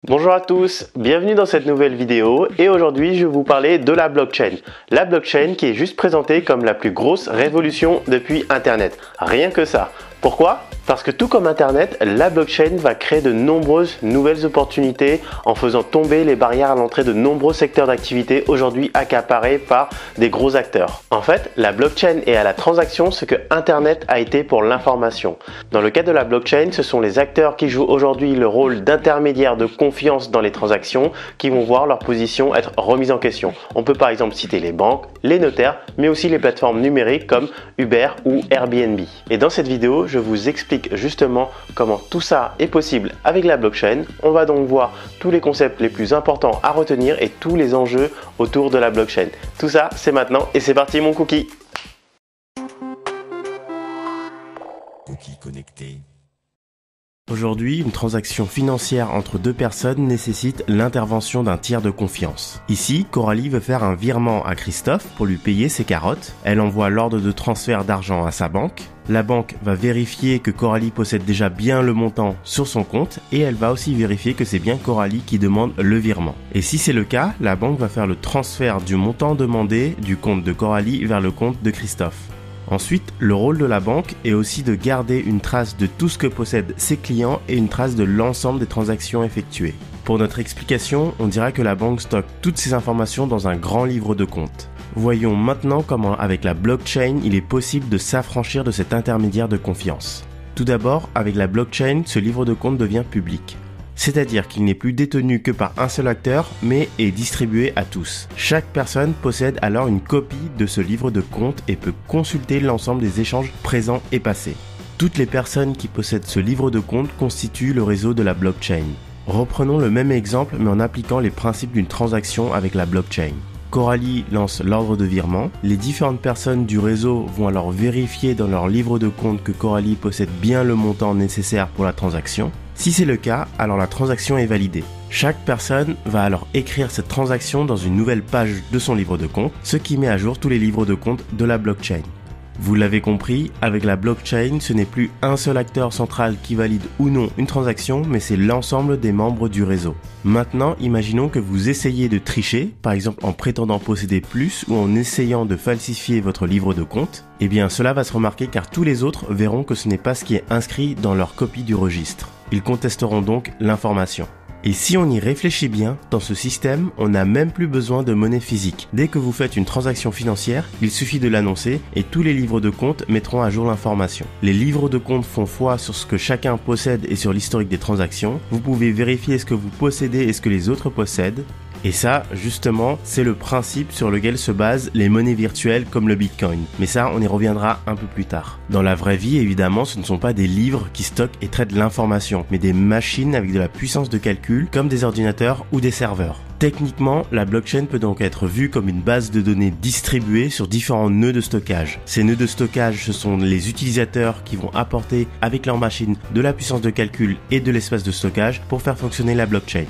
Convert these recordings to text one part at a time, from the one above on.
Bonjour à tous, bienvenue dans cette nouvelle vidéo et aujourd'hui je vais vous parler de la blockchain. La blockchain qui est juste présentée comme la plus grosse révolution depuis Internet. Rien que ça. Pourquoi ? Parce que tout comme Internet, la blockchain va créer de nombreuses nouvelles opportunités en faisant tomber les barrières à l'entrée de nombreux secteurs d'activité aujourd'hui accaparés par des gros acteurs. En fait, la blockchain est à la transaction ce que Internet a été pour l'information. Dans le cas de la blockchain, ce sont les acteurs qui jouent aujourd'hui le rôle d'intermédiaire de confiance dans les transactions qui vont voir leur position être remise en question. On peut par exemple citer les banques, les notaires, mais aussi les plateformes numériques comme Uber ou Airbnb. Et dans cette vidéo, je vous explique justement comment tout ça est possible avec la blockchain. On va donc voir tous les concepts les plus importants à retenir et tous les enjeux autour de la blockchain. Tout ça, c'est maintenant et c'est parti mon cookie. Cookie connecté. Aujourd'hui, une transaction financière entre deux personnes nécessite l'intervention d'un tiers de confiance. Ici, Coralie veut faire un virement à Christophe pour lui payer ses carottes. Elle envoie l'ordre de transfert d'argent à sa banque. La banque va vérifier que Coralie possède déjà bien le montant sur son compte et elle va aussi vérifier que c'est bien Coralie qui demande le virement. Et si c'est le cas, la banque va faire le transfert du montant demandé du compte de Coralie vers le compte de Christophe. Ensuite, le rôle de la banque est aussi de garder une trace de tout ce que possèdent ses clients et une trace de l'ensemble des transactions effectuées. Pour notre explication, on dira que la banque stocke toutes ces informations dans un grand livre de compte. Voyons maintenant comment avec la blockchain, il est possible de s'affranchir de cet intermédiaire de confiance. Tout d'abord, avec la blockchain, ce livre de compte devient public. C'est-à-dire qu'il n'est plus détenu que par un seul acteur, mais est distribué à tous. Chaque personne possède alors une copie de ce livre de compte et peut consulter l'ensemble des échanges présents et passés. Toutes les personnes qui possèdent ce livre de compte constituent le réseau de la blockchain. Reprenons le même exemple mais en appliquant les principes d'une transaction avec la blockchain. Coralie lance l'ordre de virement. Les différentes personnes du réseau vont alors vérifier dans leur livre de compte que Coralie possède bien le montant nécessaire pour la transaction. Si c'est le cas, alors la transaction est validée. Chaque personne va alors écrire cette transaction dans une nouvelle page de son livre de compte, ce qui met à jour tous les livres de compte de la blockchain. Vous l'avez compris, avec la blockchain, ce n'est plus un seul acteur central qui valide ou non une transaction, mais c'est l'ensemble des membres du réseau. Maintenant, imaginons que vous essayez de tricher, par exemple en prétendant posséder plus ou en essayant de falsifier votre livre de compte. Eh bien, cela va se remarquer car tous les autres verront que ce n'est pas ce qui est inscrit dans leur copie du registre. Ils contesteront donc l'information. Et si on y réfléchit bien, dans ce système, on n'a même plus besoin de monnaie physique. Dès que vous faites une transaction financière, il suffit de l'annoncer et tous les livres de compte mettront à jour l'information. Les livres de compte font foi sur ce que chacun possède et sur l'historique des transactions. Vous pouvez vérifier ce que vous possédez et ce que les autres possèdent. Et ça, justement, c'est le principe sur lequel se basent les monnaies virtuelles comme le Bitcoin. Mais ça, on y reviendra un peu plus tard. Dans la vraie vie, évidemment, ce ne sont pas des livres qui stockent et traitent l'information, mais des machines avec de la puissance de calcul, comme des ordinateurs ou des serveurs. Techniquement, la blockchain peut donc être vue comme une base de données distribuée sur différents nœuds de stockage. Ces nœuds de stockage, ce sont les utilisateurs qui vont apporter avec leur machine de la puissance de calcul et de l'espace de stockage pour faire fonctionner la blockchain.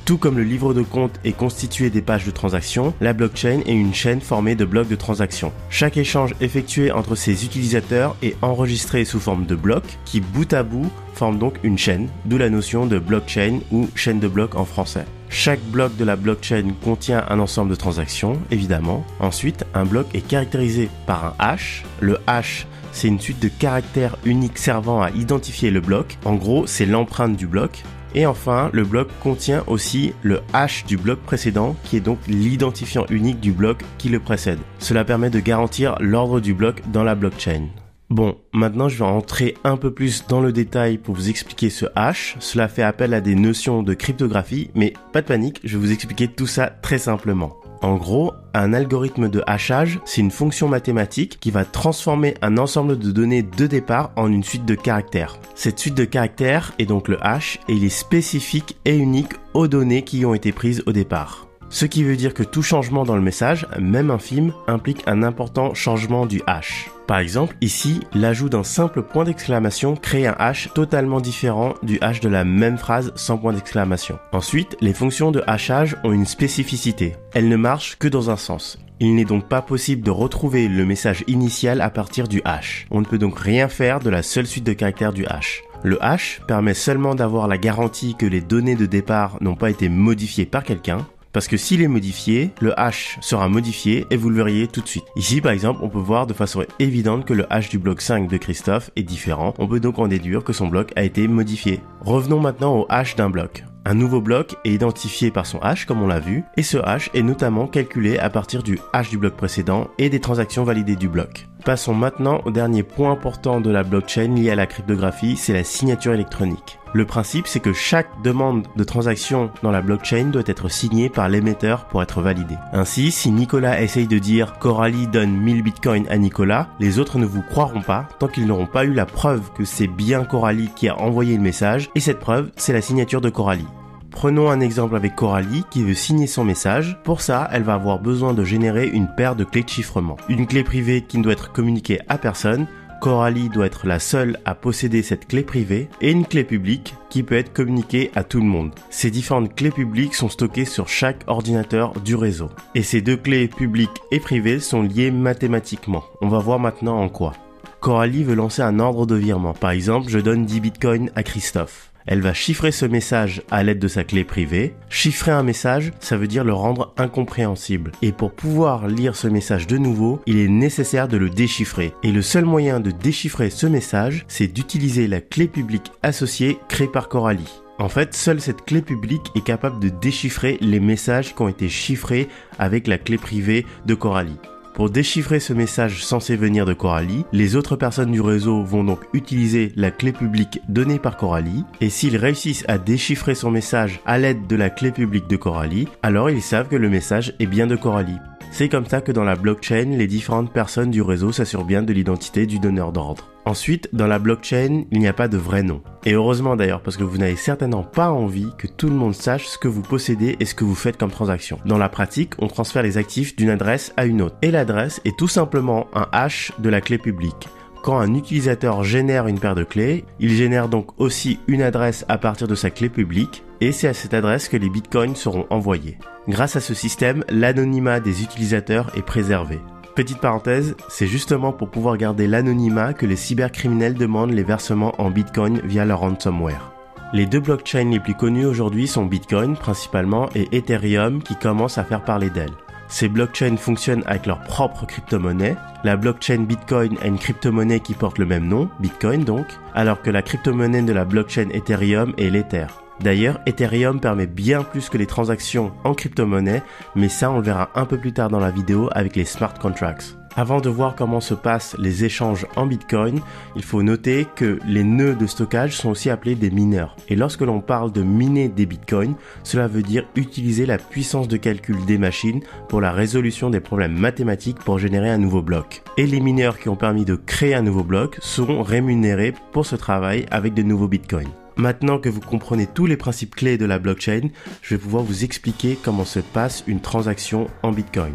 Tout comme le livre de compte est constitué des pages de transaction, la blockchain est une chaîne formée de blocs de transactions. Chaque échange effectué entre ses utilisateurs est enregistré sous forme de blocs qui, bout à bout, forment donc une chaîne, d'où la notion de blockchain ou chaîne de blocs en français. Chaque bloc de la blockchain contient un ensemble de transactions, évidemment. Ensuite, un bloc est caractérisé par un hash. Le hash, c'est une suite de caractères uniques servant à identifier le bloc. En gros, c'est l'empreinte du bloc. Et enfin, le bloc contient aussi le hash du bloc précédent, qui est donc l'identifiant unique du bloc qui le précède. Cela permet de garantir l'ordre du bloc dans la blockchain. Bon, maintenant je vais entrer un peu plus dans le détail pour vous expliquer ce hash. Cela fait appel à des notions de cryptographie, mais pas de panique, je vais vous expliquer tout ça très simplement. En gros, un algorithme de hachage, c'est une fonction mathématique qui va transformer un ensemble de données de départ en une suite de caractères. Cette suite de caractères est donc le hash et il est spécifique et unique aux données qui ont été prises au départ. Ce qui veut dire que tout changement dans le message, même infime, implique un important changement du hash. Par exemple, ici, l'ajout d'un simple point d'exclamation crée un hash totalement différent du hash de la même phrase sans point d'exclamation. Ensuite, les fonctions de hachage ont une spécificité. Elles ne marchent que dans un sens. Il n'est donc pas possible de retrouver le message initial à partir du hash. On ne peut donc rien faire de la seule suite de caractères du hash. Le hash permet seulement d'avoir la garantie que les données de départ n'ont pas été modifiées par quelqu'un, parce que s'il est modifié, le hash sera modifié et vous le verriez tout de suite. Ici, par exemple, on peut voir de façon évidente que le hash du bloc 5 de Christophe est différent. On peut donc en déduire que son bloc a été modifié. Revenons maintenant au hash d'un bloc. Un nouveau bloc est identifié par son hash, comme on l'a vu, et ce hash est notamment calculé à partir du hash du bloc précédent et des transactions validées du bloc. Passons maintenant au dernier point important de la blockchain lié à la cryptographie, c'est la signature électronique. Le principe, c'est que chaque demande de transaction dans la blockchain doit être signée par l'émetteur pour être validée. Ainsi, si Nicolas essaye de dire « Coralie donne 1000 bitcoins à Nicolas », les autres ne vous croiront pas tant qu'ils n'auront pas eu la preuve que c'est bien Coralie qui a envoyé le message, et cette preuve, c'est la signature de Coralie. Prenons un exemple avec Coralie qui veut signer son message. Pour ça, elle va avoir besoin de générer une paire de clés de chiffrement. Une clé privée qui ne doit être communiquée à personne. Coralie doit être la seule à posséder cette clé privée et une clé publique qui peut être communiquée à tout le monde. Ces différentes clés publiques sont stockées sur chaque ordinateur du réseau. Et ces deux clés publiques et privées sont liées mathématiquement. On va voir maintenant en quoi. Coralie veut lancer un ordre de virement. Par exemple, je donne 10 bitcoins à Christophe. Elle va chiffrer ce message à l'aide de sa clé privée. Chiffrer un message, ça veut dire le rendre incompréhensible. Et pour pouvoir lire ce message de nouveau, il est nécessaire de le déchiffrer. Et le seul moyen de déchiffrer ce message, c'est d'utiliser la clé publique associée créée par Coralie. En fait, seule cette clé publique est capable de déchiffrer les messages qui ont été chiffrés avec la clé privée de Coralie. Pour déchiffrer ce message censé venir de Coralie, les autres personnes du réseau vont donc utiliser la clé publique donnée par Coralie, et s'ils réussissent à déchiffrer son message à l'aide de la clé publique de Coralie, alors ils savent que le message est bien de Coralie. C'est comme ça que dans la blockchain, les différentes personnes du réseau s'assurent bien de l'identité du donneur d'ordre. Ensuite, dans la blockchain, il n'y a pas de vrai nom. Et heureusement d'ailleurs, parce que vous n'avez certainement pas envie que tout le monde sache ce que vous possédez et ce que vous faites comme transaction. Dans la pratique, on transfère les actifs d'une adresse à une autre. Et l'adresse est tout simplement un hash de la clé publique. Quand un utilisateur génère une paire de clés, il génère donc aussi une adresse à partir de sa clé publique, et c'est à cette adresse que les bitcoins seront envoyés. Grâce à ce système, l'anonymat des utilisateurs est préservé. Petite parenthèse, c'est justement pour pouvoir garder l'anonymat que les cybercriminels demandent les versements en bitcoin via leur ransomware. Les deux blockchains les plus connus aujourd'hui sont Bitcoin principalement et Ethereum qui commencent à faire parler d'elles. Ces blockchains fonctionnent avec leur propre crypto-monnaie. La blockchain Bitcoin a une crypto-monnaie qui porte le même nom, Bitcoin donc, alors que la crypto-monnaie de la blockchain Ethereum est l'Ether. D'ailleurs, Ethereum permet bien plus que les transactions en crypto-monnaie, mais ça on le verra un peu plus tard dans la vidéo avec les smart contracts. Avant de voir comment se passent les échanges en Bitcoin, il faut noter que les nœuds de stockage sont aussi appelés des mineurs. Et lorsque l'on parle de miner des Bitcoins, cela veut dire utiliser la puissance de calcul des machines pour la résolution des problèmes mathématiques pour générer un nouveau bloc. Et les mineurs qui ont permis de créer un nouveau bloc seront rémunérés pour ce travail avec de nouveaux Bitcoins. Maintenant que vous comprenez tous les principes clés de la blockchain, je vais pouvoir vous expliquer comment se passe une transaction en Bitcoin.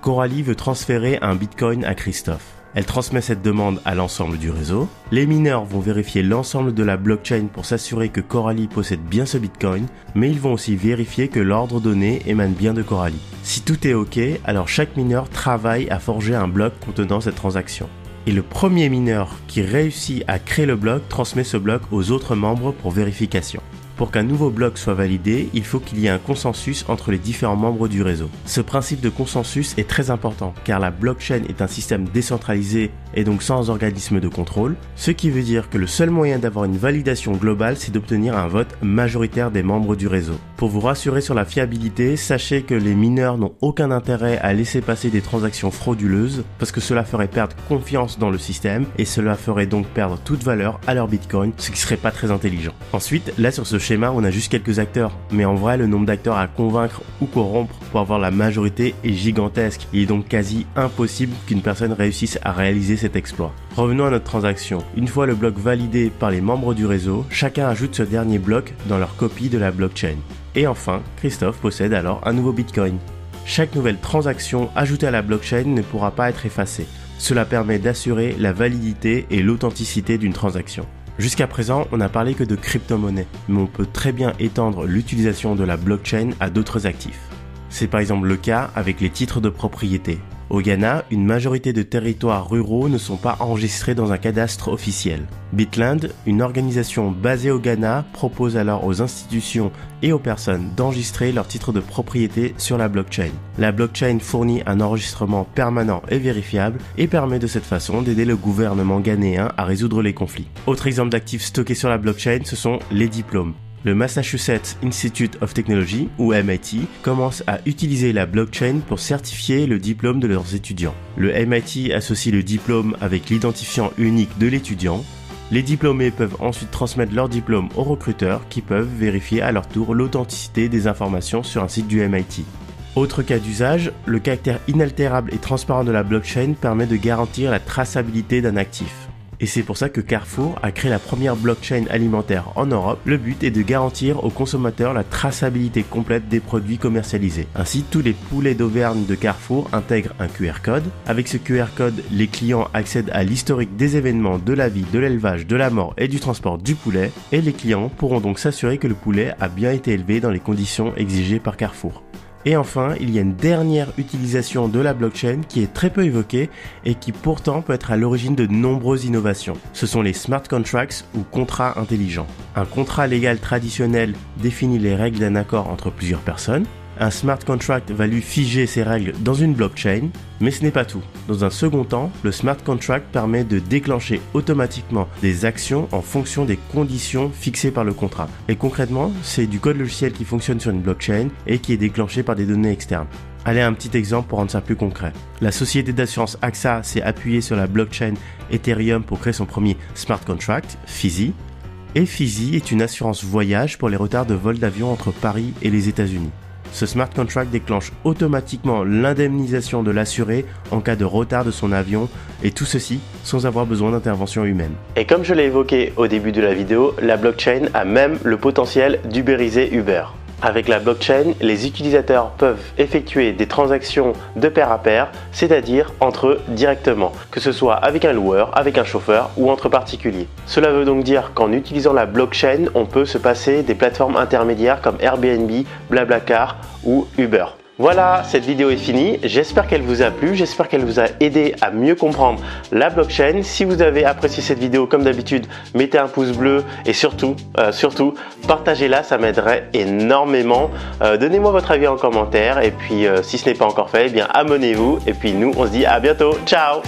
Coralie veut transférer un Bitcoin à Christophe. Elle transmet cette demande à l'ensemble du réseau. Les mineurs vont vérifier l'ensemble de la blockchain pour s'assurer que Coralie possède bien ce Bitcoin, mais ils vont aussi vérifier que l'ordre donné émane bien de Coralie. Si tout est OK, alors chaque mineur travaille à forger un bloc contenant cette transaction. Et le premier mineur qui réussit à créer le bloc transmet ce bloc aux autres membres pour vérification. Pour qu'un nouveau bloc soit validé, il faut qu'il y ait un consensus entre les différents membres du réseau. Ce principe de consensus est très important car la blockchain est un système décentralisé et donc sans organisme de contrôle, ce qui veut dire que le seul moyen d'avoir une validation globale, c'est d'obtenir un vote majoritaire des membres du réseau. Pour vous rassurer sur la fiabilité, sachez que les mineurs n'ont aucun intérêt à laisser passer des transactions frauduleuses parce que cela ferait perdre confiance dans le système et cela ferait donc perdre toute valeur à leur Bitcoin, ce qui serait pas très intelligent. Ensuite, là sur ce schéma, on a juste quelques acteurs, mais en vrai, le nombre d'acteurs à convaincre ou corrompre pour avoir la majorité est gigantesque. Il est donc quasi impossible qu'une personne réussisse à réaliser cet exploit. Revenons à notre transaction. Une fois le bloc validé par les membres du réseau, chacun ajoute ce dernier bloc dans leur copie de la blockchain. Et enfin, Christophe possède alors un nouveau Bitcoin. Chaque nouvelle transaction ajoutée à la blockchain ne pourra pas être effacée. Cela permet d'assurer la validité et l'authenticité d'une transaction. Jusqu'à présent, on n'a parlé que de crypto-monnaie, mais on peut très bien étendre l'utilisation de la blockchain à d'autres actifs. C'est par exemple le cas avec les titres de propriété. Au Ghana, une majorité de territoires ruraux ne sont pas enregistrés dans un cadastre officiel. Bitland, une organisation basée au Ghana, propose alors aux institutions et aux personnes d'enregistrer leur titre de propriété sur la blockchain. La blockchain fournit un enregistrement permanent et vérifiable et permet de cette façon d'aider le gouvernement ghanéen à résoudre les conflits. Autre exemple d'actifs stockés sur la blockchain, ce sont les diplômes. Le Massachusetts Institute of Technology, ou MIT, commence à utiliser la blockchain pour certifier le diplôme de leurs étudiants. Le MIT associe le diplôme avec l'identifiant unique de l'étudiant. Les diplômés peuvent ensuite transmettre leur diplôme aux recruteurs qui peuvent vérifier à leur tour l'authenticité des informations sur un site du MIT. Autre cas d'usage, le caractère inaltérable et transparent de la blockchain permet de garantir la traçabilité d'un actif. Et c'est pour ça que Carrefour a créé la première blockchain alimentaire en Europe. Le but est de garantir aux consommateurs la traçabilité complète des produits commercialisés. Ainsi, tous les poulets d'Auvergne de Carrefour intègrent un QR code. Avec ce QR code, les clients accèdent à l'historique des événements de la vie, de l'élevage, de la mort et du transport du poulet. Et les clients pourront donc s'assurer que le poulet a bien été élevé dans les conditions exigées par Carrefour. Et enfin, il y a une dernière utilisation de la blockchain qui est très peu évoquée et qui pourtant peut être à l'origine de nombreuses innovations. Ce sont les smart contracts ou contrats intelligents. Un contrat légal traditionnel définit les règles d'un accord entre plusieurs personnes. Un smart contract va lui figer ses règles dans une blockchain, mais ce n'est pas tout. Dans un second temps, le smart contract permet de déclencher automatiquement des actions en fonction des conditions fixées par le contrat. Et concrètement, c'est du code logiciel qui fonctionne sur une blockchain et qui est déclenché par des données externes. Allez, un petit exemple pour rendre ça plus concret. La société d'assurance AXA s'est appuyée sur la blockchain Ethereum pour créer son premier smart contract, Fizi. Et Fizi est une assurance voyage pour les retards de vol d'avion entre Paris et les États-Unis. Ce smart contract déclenche automatiquement l'indemnisation de l'assuré en cas de retard de son avion, et tout ceci sans avoir besoin d'intervention humaine. Et comme je l'ai évoqué au début de la vidéo, la blockchain a même le potentiel d'ubériser Uber. Avec la blockchain, les utilisateurs peuvent effectuer des transactions de pair à pair, c'est-à-dire entre eux directement, que ce soit avec un loueur, avec un chauffeur ou entre particuliers. Cela veut donc dire qu'en utilisant la blockchain, on peut se passer des plateformes intermédiaires comme Airbnb, BlaBlaCar ou Uber. Voilà, cette vidéo est finie. J'espère qu'elle vous a plu, j'espère qu'elle vous a aidé à mieux comprendre la blockchain. Si vous avez apprécié cette vidéo, comme d'habitude, mettez un pouce bleu et surtout, partagez-la, ça m'aiderait énormément. Donnez-moi votre avis en commentaire et puis si ce n'est pas encore fait, eh bien abonnez-vous et puis nous, on se dit à bientôt. Ciao!